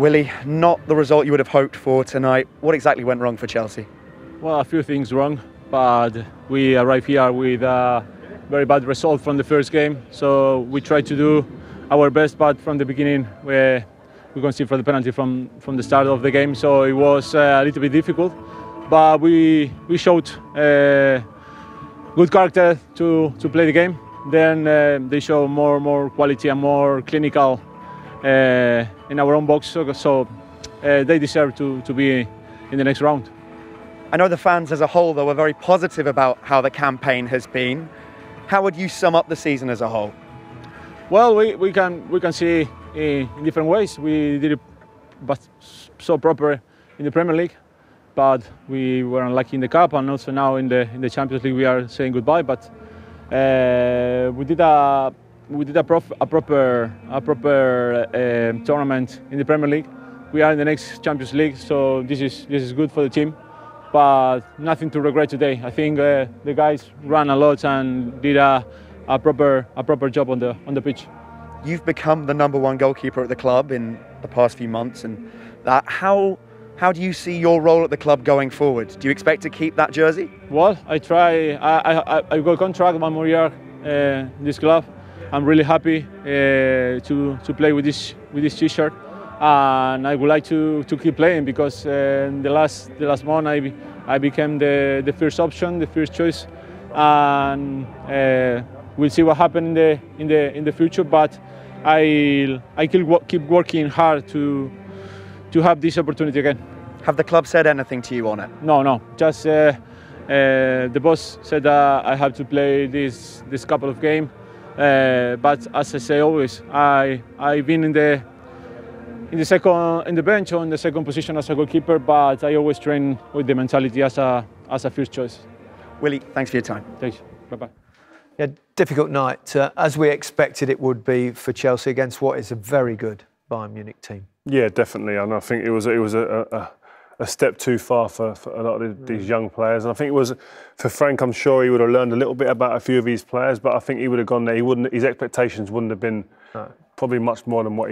Willie, not the result you would have hoped for tonight. What exactly went wrong for Chelsea? Well, a few things wrong, but we arrived here with a very bad result from the first game. So we tried to do our best, but from the beginning we conceded for the penalty from the start of the game. So it was a little bit difficult, but we showed good character to play the game. Then they show more quality and more clinical in our own box, so they deserve to be in the next round. I know the fans as a whole, though, are very positive about how the campaign has been. How would you sum up the season as a whole? Well, we can see in different ways. We did it but so proper in the Premier League, but we were unlucky in the Cup, and also now in the Champions League we are saying goodbye. But we did a proper tournament in the Premier League. We are in the next Champions League, so this is good for the team. But nothing to regret today. I think the guys ran a lot and did a proper job on the pitch. You've become the #1 goalkeeper at the club in the past few months, and that how do you see your role at the club going forward? Do you expect to keep that jersey? Well, I try. I got a contract 1 more year in this club. I'm really happy to play with this T-shirt, and I would like to keep playing because in the last month I became the first option, the first choice, and we'll see what happens in the future. But I keep working hard to have this opportunity again. Have the club said anything to you on it? No. Just the boss said I have to play this couple of games. But as I say always, I've been in the bench or in the second position as a goalkeeper, but I always train with the mentality as a first choice. Willie, thanks for your time. Thanks. Bye-bye. Yeah, difficult night, as we expected it would be for Chelsea against what is a very good Bayern Munich team. Yeah, definitely, and I think it was a step too far for a lot of these young players. And I think it was for Frank. I'm sure he would have learned a little bit about a few of these players, but I think he would have gone there. His expectations wouldn't have been probably much more than what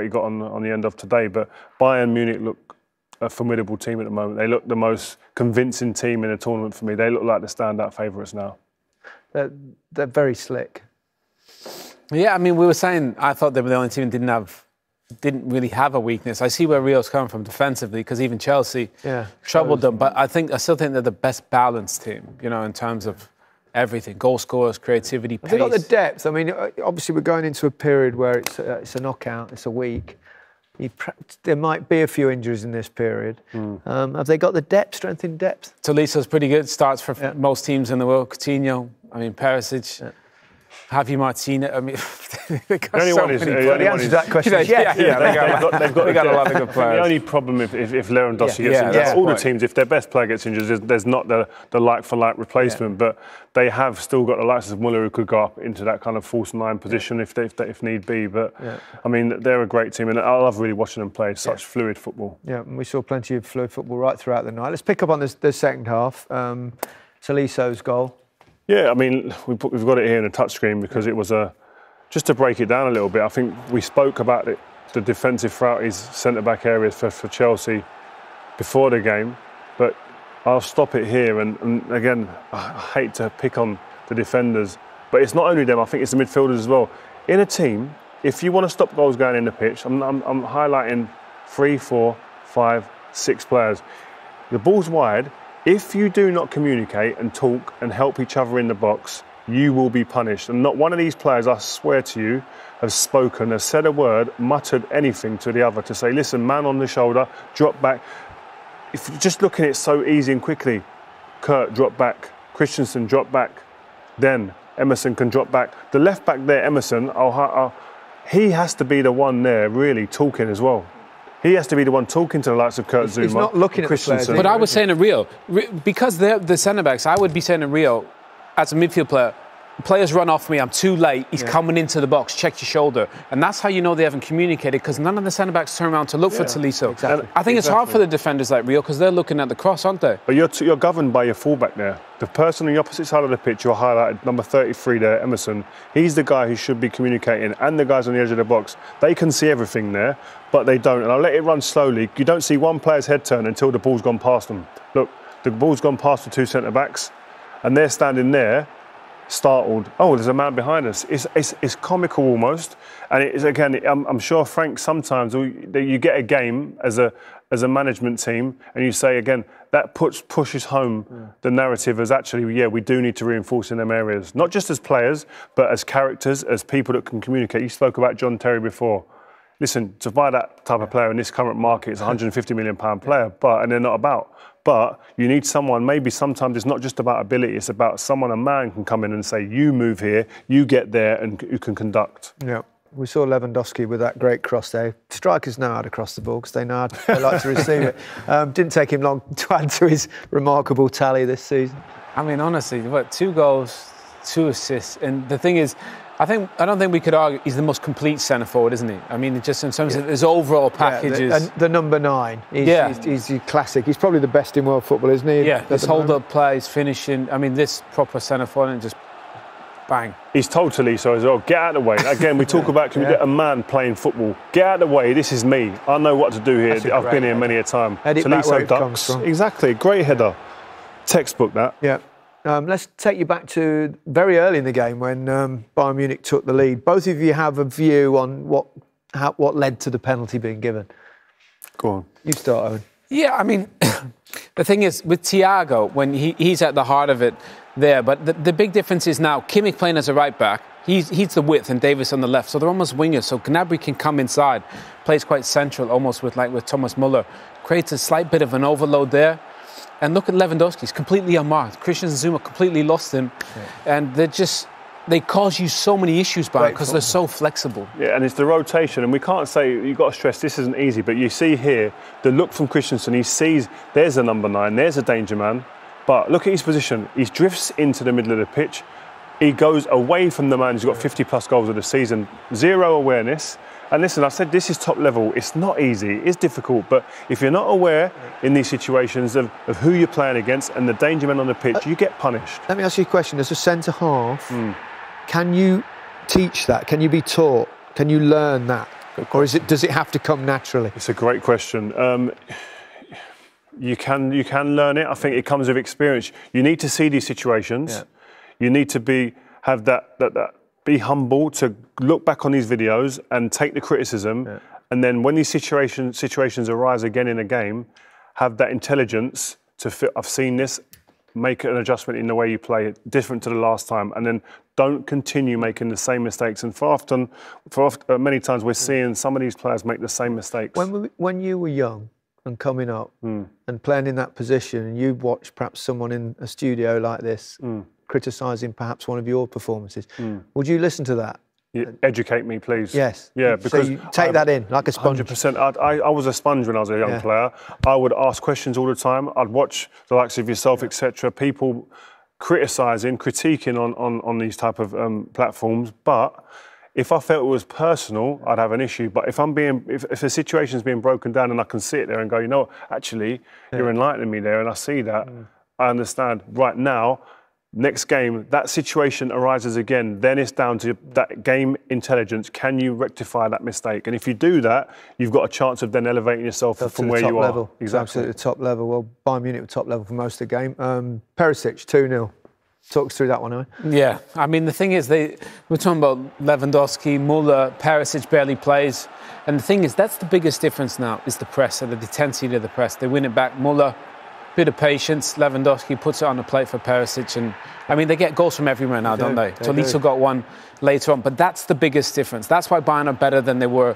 he got on the end of today. But Bayern Munich look a formidable team at the moment. They look the most convincing team in the tournament for me. They look like the standout favourites now. They're very slick. Yeah, I mean, we were saying I thought they were the only team that didn't really have a weakness. I see where Rio's coming from defensively, because even Chelsea troubled them. But I still think they're the best balanced team, in terms of everything: goal scorers, creativity, pace. They've got the depth. I mean, obviously we're going into a period where it's a knockout, it's a week. There might be a few injuries in this period. Have they got the depth, strength in depth? Toliso's pretty good. Starts for most teams in the world. Coutinho, Perisic. Javi Martinez. I mean, they got so many players. The answer to that question is yes. They've got a lot of good players. The only problem if Lewandowski gets injured, all the teams, if their best player gets injured, there's not the like-for-like replacement. But they have still got the likes of Muller who could go up into that kind of false nine position if need be. But I mean, they're a great team, and I love really watching them play such fluid football. Yeah, and we saw plenty of fluid football right throughout the night. Let's pick up on the second half. Toliso's goal. Yeah, I mean, we've got it here in a touchscreen because it was just to break it down a little bit. I think we spoke about the defensive frailties, centre-back areas for Chelsea before the game, but I'll stop it here. And again, I hate to pick on the defenders, but it's not only them. I think it's the midfielders as well. In a team, if you want to stop goals going in the pitch, I'm highlighting 3, 4, 5, 6 players. The ball's wide. If you do not communicate and talk and help each other in the box, you will be punished. And not one of these players, I swear to you, has said a word, muttered anything to the other to say, listen, man on the shoulder, drop back. If you're just looking at it so easy and quickly, Kurt, drop back. Christensen, drop back. Then Emerson can drop back. The left back there, Emerson, he has to be the one there really talking as well. He has to be the one talking to the likes of Kurt Zouma. He's not looking at the players. But I was saying to Rio, because they're the centre-backs, I would be saying to Rio, as a midfield player, players run off me, I'm too late, he's coming into the box, check your shoulder. And that's how you know they haven't communicated, because none of the centre-backs turn around to look for Tolisso. Exactly. I think it's hard for the defenders like Rio, because they're looking at the cross, aren't they? But you're governed by your fullback there. The person on the opposite side of the pitch, you're highlighted, number 33 there, Emerson, he's the guy who should be communicating, and the guys on the edge of the box. They can see everything there, but they don't. And I'll let it run slowly. You don't see one player's head turn until the ball's gone past them. Look, the ball's gone past the two centre-backs, and they're standing there, startled. Oh, there's a man behind us. It's comical almost, and it is again. I'm sure Frank sometimes you get a game as a management team, and you say again that pushes home the narrative as actually we do need to reinforce in them areas, not just as players but as characters, as people that can communicate. You spoke about John Terry before. Listen, to buy that type of player in this current market, it's a £150 million player, and they're not about. But you need someone, maybe sometimes it's not just about ability, it's about someone, a man can come in and say, you move here, you get there, and who can conduct. Yeah. We saw Lewandowski with that great cross there. Strikers know how to cross the ball because they know how they like to receive it. Didn't take him long to add to his remarkable tally this season. I mean, honestly, 2 goals, 2 assists. And the thing is, I don't think we could argue he's the most complete centre forward, isn't he? I mean, just in terms of his overall packages. The number 9. He's classic. He's probably the best in world football, isn't he? Yeah, his hold-up plays, finishing. I mean, this proper centre forward and just bang. He's told Tolisso as well, get out of the way. Again, we talk about, can we get a man playing football? Get out of the way, this is me. I know what to do here. I've been here many a time. Tolisso ducks. Exactly, great header. Textbook that. Yeah. Let's take you back to very early in the game when Bayern Munich took the lead. Both of you have a view on what led to the penalty being given. Go on. You start, Owen. Yeah, I mean, the thing is, with Thiago, when he's at the heart of it there, but the big difference is now, Kimmich playing as a right-back, he's the width and Davis on the left, so they're almost wingers, so Gnabry can come inside, plays quite central, almost with Thomas Muller, creates a slight bit of an overload there. And look at Lewandowski, he's completely unmarked. Christian Zuma completely lost him. Yeah. And they cause you so many issues, because they're so flexible. Yeah, and it's the rotation. And we can't say, you've got to stress, this isn't easy. But you see here, the look from Christensen, he sees there's a number 9, there's a danger man. But look at his position. He drifts into the middle of the pitch. He goes away from the man who's got 50-plus goals of the season. Zero awareness. And listen, I said this is top level. It's not easy. It's difficult. But if you're not aware in these situations of who you're playing against and the danger men on the pitch, you get punished. Let me ask you a question. As a centre-half, can you teach that? Can you be taught? Can you learn that? Or does it have to come naturally? It's a great question. You can learn it. I think it comes with experience. You need to see these situations. Yeah. You need to have that be humble, to look back on these videos and take the criticism, and then when these situations arise again in a game, have that intelligence to fit. I've seen this. Make an adjustment in the way you play, different to the last time, and then don't continue making the same mistakes. And many times we're seeing some of these players make the same mistakes. When you were young and coming up and playing in that position, and you watched perhaps someone in a studio like this criticising perhaps one of your performances, would you listen to that? Educate me, please. Yes. Yeah, because so you take that in like a sponge. 100%. I was a sponge when I was a young player. I would ask questions all the time. I'd watch the likes of yourself, etc. People critiquing on these type of platforms. But if I felt it was personal, I'd have an issue. But if the situation's being broken down and I can sit there and go, you know what, actually, you're enlightening me there, and I see that, I understand. Right now, next game, that situation arises again, then it's down to that game intelligence. Can you rectify that mistake? And if you do that, you've got a chance of then elevating yourself from where you are. Level. Exactly. Absolutely top level. Well, Bayern Munich were top level for most of the game. Perisic, 2-0. Talk us through that one, Owen. Yeah, I mean, the thing is, we're talking about Lewandowski, Muller, Perisic barely plays. And the thing is, that's the biggest difference now, is the press and the intensity of the press. They win it back. Muller, bit of patience. Lewandowski puts it on the plate for Perisic, and I mean, they get goals from everywhere now, don't they? Tolisso got one later on, but that's the biggest difference. That's why Bayern are better than they were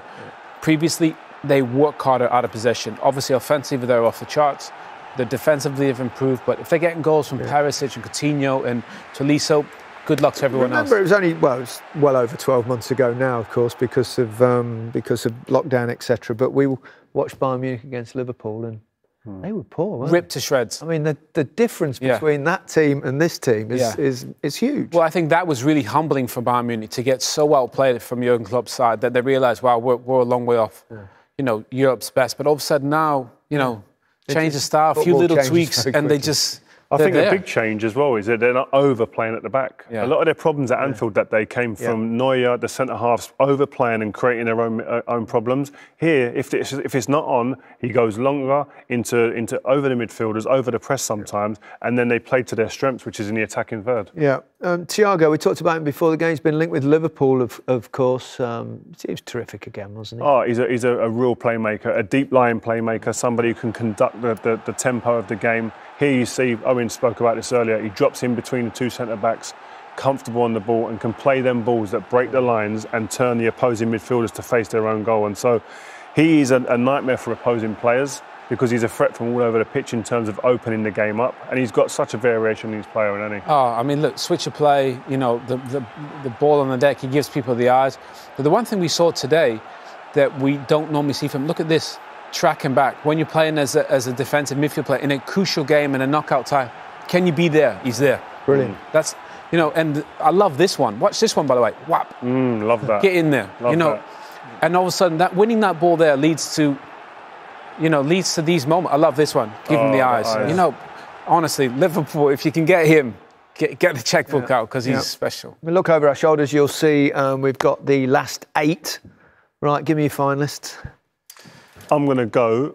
previously. They work harder out of possession. Obviously, offensively, they're off the charts. The defensively have improved, but if they're getting goals from Perisic and Coutinho and Tolisso, good luck to everyone else. Remember, it was well over 12 months ago now, of course, because of lockdown, etc. But we watched Bayern Munich against Liverpool, and They were poor, weren't Ripped to shreds. they? I mean, the difference between that team and this team is huge. Well, I think that was really humbling for Bayern Munich to get so outplayed from Jurgen Klopp's side that they realised, wow, we're a long way off, Europe's best. But all of a sudden now, change the style, a few little tweaks, and they just... I think a big change as well is that they're not overplaying at the back. Yeah. A lot of their problems at Anfield that day came from Neuer, the centre-halves, overplaying and creating their own problems. Here, if it's not on, he goes longer into over the midfielders, over the press sometimes, and then they play to their strengths, which is in the attacking third. Yeah. Thiago, we talked about him before the game. He's been linked with Liverpool, of course. He was terrific again, wasn't he? Oh, he's a real playmaker, a deep-lying playmaker, somebody who can conduct the tempo of the game. Here you see, Owen spoke about this earlier, he drops in between the two centre-backs, comfortable on the ball and can play them balls that break the lines and turn the opposing midfielders to face their own goal. And so he is a nightmare for opposing players because he's a threat from all over the pitch in terms of opening the game up. And he's got such a variation in his player, hasn't he? Oh, I mean, look, switch of play, the ball on the deck, he gives people the eyes. But the one thing we saw today that we don't normally see from him, look at this. Tracking back. When you're playing as a defensive midfield player in a crucial game in a knockout time, can you be there? He's there. Brilliant. That's, and I love this one. Watch this one, by the way. Whap. Love that. Get in there. Love that. And all of a sudden, winning that ball there leads to these moments. I love this one. Give him the eyes. Honestly, Liverpool, if you can get him, get the checkbook out because he's special. We look over our shoulders, you'll see we've got the last 8. Right, give me your finalists. I'm going to go.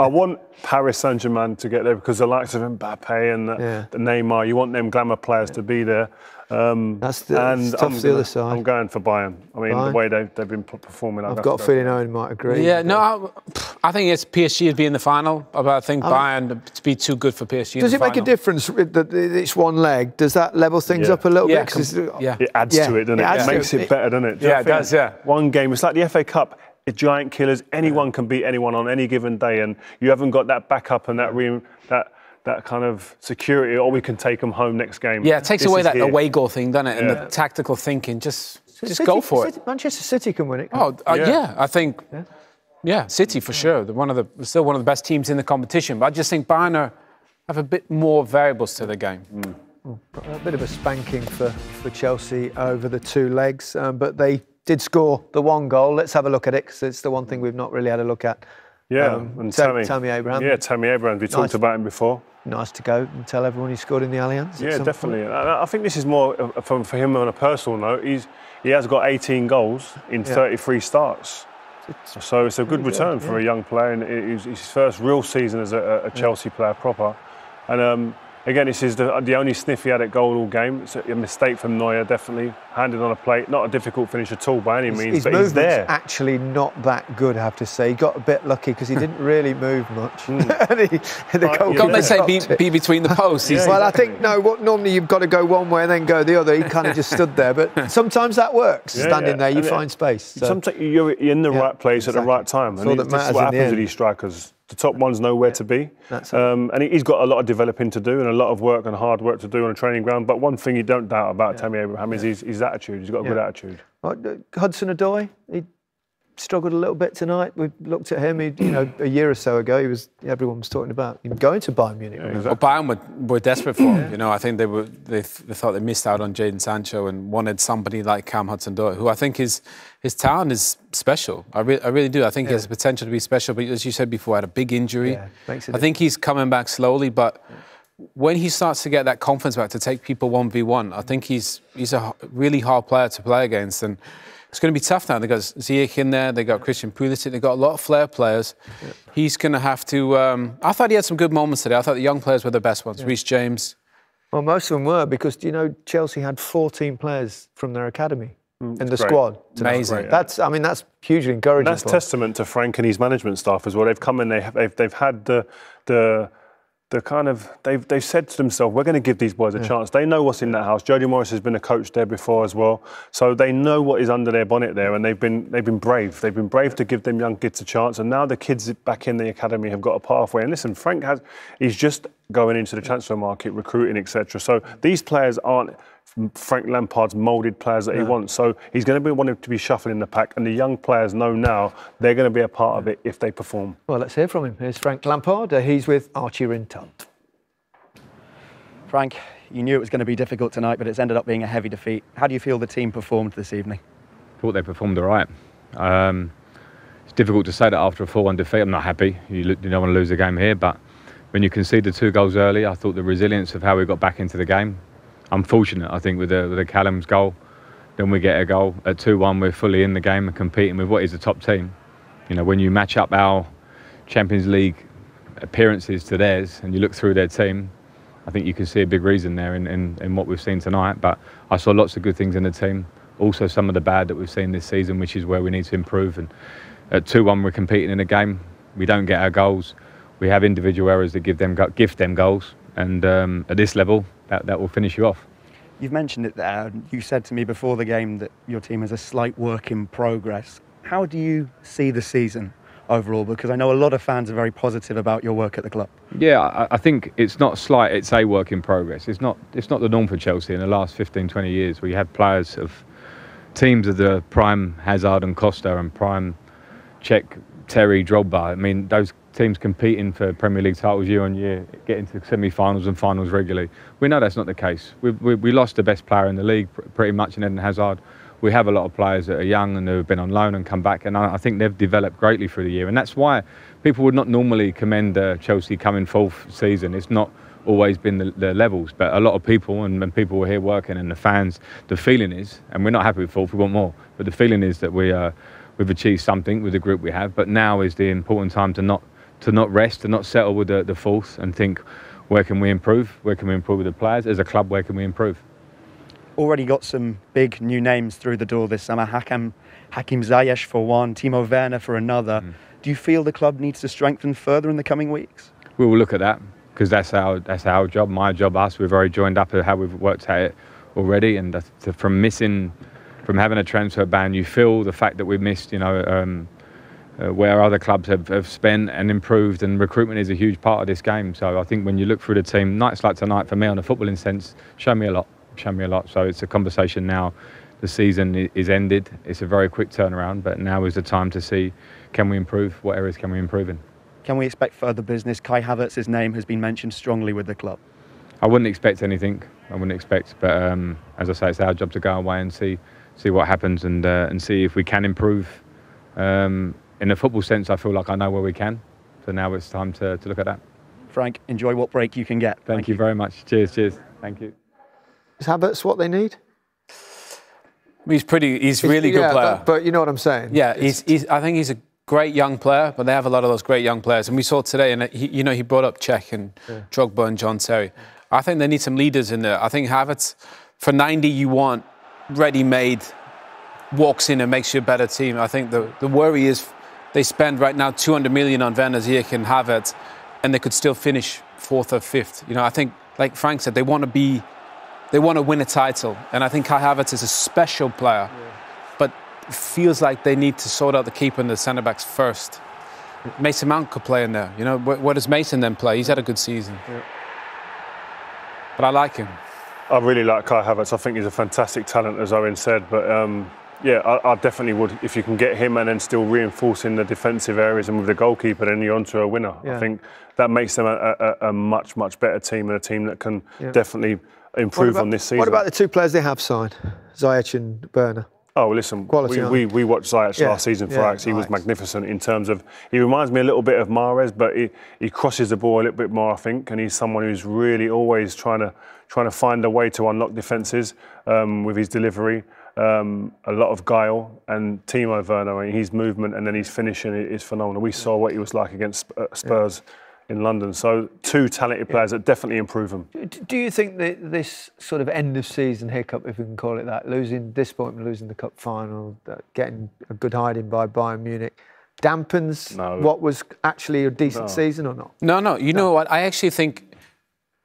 I want Paris Saint-Germain to get there because the likes of Mbappe and the Neymar, you want them glamour players to be there. That's the other side. I'm going for Bayern. I mean, the way they've been performing. I've got a feeling Owen might agree. Yeah, no, I think it's PSG to be in the final, but I think Bayern to be too good for PSG. Does it make a difference that it's one leg? Does that level things up a little bit? It adds to it, doesn't it? It makes it better, doesn't it? It does, One game, it's like the FA Cup. Giant killers. Anyone can beat anyone on any given day, and you haven't got that backup and that kind of security. Or we can take them home next game. Yeah, it takes away that away goal thing, doesn't it? And the tactical thinking. Just go for it. Manchester City can win it. I think. Yeah, City for sure. They're still one of the best teams in the competition. But I just think Bayern have a bit more variables to the game. A bit of a spanking for Chelsea over the 2 legs, but they did score the 1 goal. Let's have a look at it because it's the one thing we've not really had a look at. Yeah, and Tammy Abraham. Yeah, Tammy Abraham. We talked about him before. Nice to go and tell everyone he scored in the Allianz. Yeah, definitely. I think this is more for him on a personal note. He has got 18 goals in 33 starts. So it's a good return for a young player. And it's his first real season as a Chelsea player proper. And again, this is the only sniff he had at goal all game. It's a mistake from Neuer, definitely. Handed on a plate. Not a difficult finish at all by any means, but he's there. Actually not that good, I have to say. He got a bit lucky because he didn't really move much. Can't they say be between the posts? Well, I think, normally you've got to go one way and then go the other. He kind of just stood there. But sometimes that works. Standing there, you find space. So. Sometimes you're in the right place at the right time. And this is what happens with these strikers. The top ones know where to be. And he's got a lot of developing to do and a lot of work and hard work to do on a training ground. But one thing you don't doubt about Tammy Abraham is his attitude. He's got a good attitude. Hudson-Odoi, he struggled a little bit tonight. We looked at him, a year or so ago, everyone was talking about him going to Bayern Munich. Well, Bayern were desperate for him. I think they thought they missed out on Jadon Sancho and wanted somebody like Cam Hudson-Odoi, who I think his talent is special. I really do. I think he has the potential to be special. But as you said before, had a big injury. I think he's coming back slowly, but when he starts to get that confidence back to take people 1v1, I think he's a really hard player to play against. And it's going to be tough now. They've got Ziyech in there. They've got Christian Pulisic. They've got a lot of flair players. He's going to have to... I thought he had some good moments today. I thought the young players were the best ones. Reece James. Well, most of them were because, Chelsea had 14 players from their academy in the squad. Amazing. That's hugely encouraging. And that's testament to Frank and his management staff as well. They've come in, they've had they've said to themselves, we're going to give these boys a chance. They know what's in that house. Jody Morris has been a coach there before as well, so they know what is under their bonnet there, and they've been brave. They've been brave to give them young kids a chance, and now the kids back in the academy have got a pathway. And listen, Frank he's just going into the transfer market, recruiting, etc. So these players aren't Frank Lampard's moulded players that he wants. So he's going to be wanting to be shuffled in the pack, and the young players know now they're going to be a part of it if they perform. Well, let's hear from him. Here's Frank Lampard. He's with Archie Rintunt. Frank, you knew it was going to be difficult tonight, but it's ended up being a heavy defeat. How do you feel the team performed this evening? I thought they performed all right. It's difficult to say that after a 4-1 defeat. I'm not happy. You don't want to lose the game here, but when you concede the 2 goals early, I thought the resilience of how we got back into the game. I'm fortunate, I think, with the Callum's goal. Then we get a goal at 2-1. We're fully in the game and competing with what is a top team. You know, when you match up our Champions League appearances to theirs, and you look through their team, I think you can see a big reason there in what we've seen tonight. But I saw lots of good things in the team. Also, some of the bad that we've seen this season, which is where we need to improve. And at 2-1, we're competing in a game. We don't get our goals. We have individual errors that gift them goals. And at this level, that will finish you off. You've mentioned it there. You said to me before the game that your team is a slight work in progress. How do you see the season overall? Because I know a lot of fans are very positive about your work at the club. Yeah, I think it's not slight, it's a work in progress. It's not the norm for Chelsea in the last 15, 20 years. We had players of teams of the prime Hazard and Costa and prime Cech, Terry, Drogba. I mean, those teams competing for Premier League titles year on year, getting to semi-finals and finals regularly. We know that's not the case. We lost the best player in the league pretty much in Eden Hazard. We have a lot of players that are young and who have been on loan and come back, and I think they've developed greatly through the year. And that's why people would not normally commend Chelsea coming 4th season. It's not always been the levels, but a lot of people, and people were here working, and the fans, the feeling is, and we're not happy with 4th, we want more, but the feeling is that we've achieved something with the group we have. But now is the important time to not rest, to not settle with the 4th, and think, where can we improve? Where can we improve with the players? As a club, where can we improve? Already got some big new names through the door this summer. Hakim Ziyech for one, Timo Werner for another. Do you feel the club needs to strengthen further in the coming weeks? We will look at that, because that's our job, my job, us. We're very joined up at how we've worked at it already, and from having a transfer ban, you feel the fact that we've missed, where other clubs have spent and improved, and recruitment is a huge part of this game. So I think when you look through the team, nights like tonight, for me on a footballing sense, show me a lot. So it's a conversation now. The season is ended. It's a very quick turnaround, but now is the time to see, can we improve? What areas can we improve in? Can we expect further business? Kai Havertz's name has been mentioned strongly with the club. I wouldn't expect anything. But as I say, it's our job to go away and see what happens and see if we can improve. In a football sense, I feel like I know where we can. So now it's time to look at that. Frank, enjoy what break you can get. Thank you very much. Cheers. Thank you. Is Havertz what they need? He's really good player. But you know what I'm saying? Yeah, I think he's a great young player, but they have a lot of those great young players. And we saw today, and he brought up Cech and Drogba and John Terry. I think they need some leaders in there. I think Havertz, for 90, you want ready-made, walks in and makes you a better team. I think the worry is they spend right now 200 million on Werner, Ziyech and Havertz, and they could still finish 4th or 5th. I think, like Frank said, they want to win a title. And I think Kai Havertz is a special player, but it feels like they need to sort out the keeper and the centre-backs first. Mason Mount could play in there. Where does Mason then play? He's had a good season. Yeah. But I like him. I really like Kai Havertz. I think he's a fantastic talent, as Owen said. But I definitely would. If you can get him and then still reinforcing the defensive areas and with the goalkeeper, then you're onto a winner. Yeah. I think that makes them a much, much better team, and a team that can definitely improve on this season. What about the 2 players they have signed, Ziyech and Werner? Oh, listen, we watched Ziyech last season for Ajax. He was magnificent in terms of, he reminds me a little bit of Mahrez, but he crosses the ball a little bit more, I think, and he's someone who's really always trying to find a way to unlock defences with his delivery. A lot of guile, and Timo Werner, his movement and then his finishing is phenomenal. We saw what he was like against Spurs in London. So 2 talented players that definitely improve them. Do you think that this sort of end of season hiccup, if we can call it that, losing the cup final, getting a good hiding by Bayern Munich, dampens what was actually a decent season or not? No. You know what? I actually think,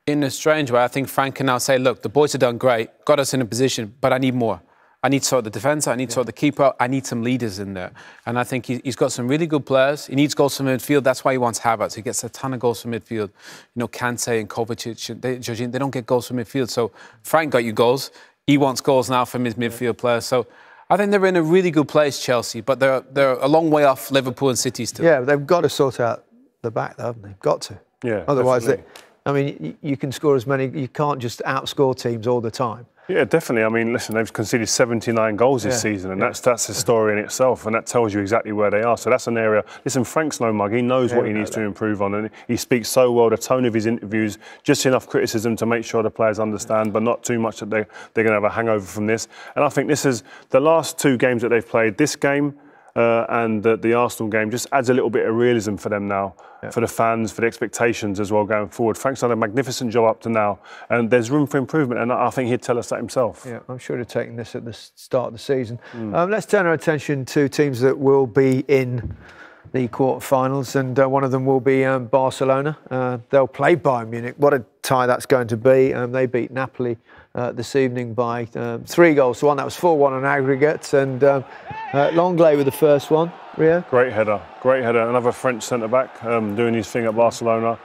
in a strange way, I think Frank can now say, look, the boys have done great, got us in a position, but I need more. I need to sort the defence, I need to sort the keeper, I need some leaders in there. And I think he's got some really good players. He needs goals from midfield. That's why he wants Havertz. He gets a ton of goals from midfield. You know, Kante and Kovacic, they don't get goals from midfield. So Frank got you goals. He wants goals now from his midfield players. So I think they're in a really good place, Chelsea, but they're a long way off Liverpool and City still. Yeah, they've got to sort out the back, though, haven't they? Got to. Yeah. Otherwise, you can score as many. You can't just outscore teams all the time. Yeah, definitely. I mean, listen, they've conceded 79 goals this season, and that's a story in itself, and that tells you exactly where they are. So that's an area. Listen, Frank's no mug. He knows what he needs to improve on, and he speaks so well. The tone of his interviews, just enough criticism to make sure the players understand, but not too much that they're going to have a hangover from this. And I think this is the last 2 games that they've played. This game and the Arsenal game just adds a little bit of realism for them now, for the fans, for the expectations as well going forward. Frank's done a magnificent job up to now, and there's room for improvement, and I think he'd tell us that himself. Yeah, I'm sure he'd taken this at the start of the season. Let's turn our attention to teams that will be in the quarterfinals, and one of them will be Barcelona. They'll play Bayern Munich. What a tie that's going to be. They beat Napoli this evening by 3 goals to 1. That was 4-1 on aggregate, and Longley with the first one. Rio? Great header. Another French centre-back doing his thing at Barcelona.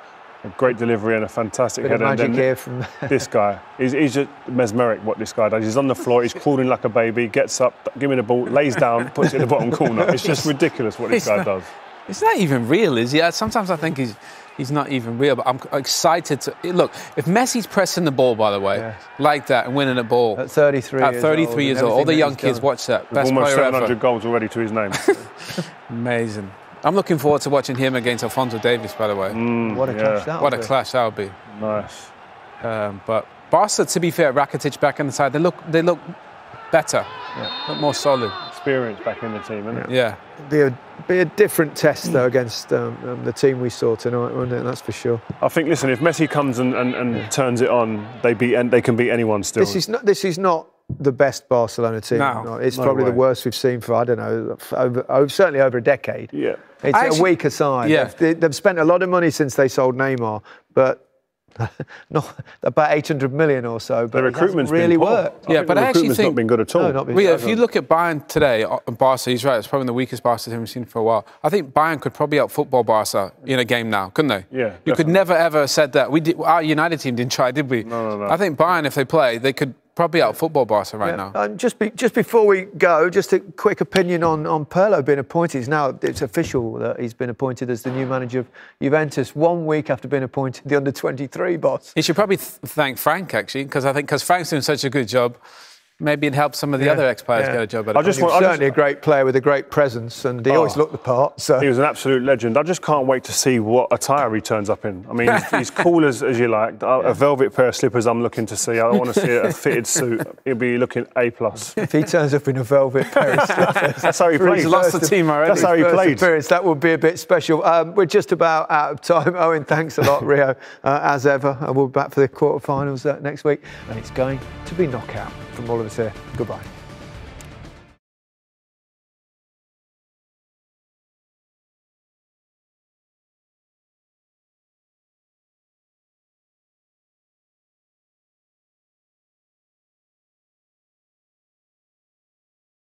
A great delivery and a fantastic header. Magic here from this guy. He's just mesmeric what this guy does. He's on the floor, he's crawling like a baby, gets up, give me the ball, lays down, puts it in the bottom corner. It's just ridiculous what this guy does. It's not even real, is he? Sometimes I think he's not even real, but I'm excited to... Look, if Messi's pressing the ball, by the way, like that, and winning a ball... At 33 years old, all the young kids watch that. Best almost 700 goals already to his name. Amazing. I'm looking forward to watching him against Alphonso Davies, by the way. What a clash that would be. What a clash that would be. Nice. But Barca, to be fair, Rakitic back in the side, they look better, look more solid. Experience back in the team, isn't it? Yeah. Be a different test though against the team we saw tonight, wouldn't it? That's for sure. I think. Listen, if Messi comes and turns it on, they can beat anyone still. This is not the best Barcelona team. No, it's probably the worst we've seen for, I don't know, certainly over a decade. Yeah. It's a weaker side. Yeah. They've spent a lot of money since they sold Neymar, but not about 800 million or so. But the recruitment's really been poor. worked. Yeah, but I actually think not been good at all. No, if you look at Bayern today, Barca, he's right. It's probably the weakest Barca team we've seen for a while. I think Bayern could probably out-football Barca in a game now, couldn't they? Yeah. You could never ever have said that. Our United team didn't try, did we? No. I think Bayern, if they play, they could probably out-football Barca right now. Just before we go, just a quick opinion on Pirlo being appointed. It's official that he's been appointed as the new manager of Juventus 1 week after being appointed the under-23 boss. He should probably thank Frank, actually, because Frank's doing such a good job. Maybe it helps some of the other ex-players get a job at it. He's certainly a great player with a great presence, and he always looked the part. So. He was an absolute legend. I just can't wait to see what attire he turns up in. I mean, he's cool as you like. A velvet pair of slippers I'm looking to see. I don't want to see a fitted suit. He'll be looking A+. If he turns up in a velvet pair of slippers... That's how he played. He's lost the team already. That's how he played. That would be a bit special. We're just about out of time. Owen, thanks a lot, Rio, as ever. We'll be back for the quarterfinals next week, and it's going to be knockout. From all of us here, goodbye.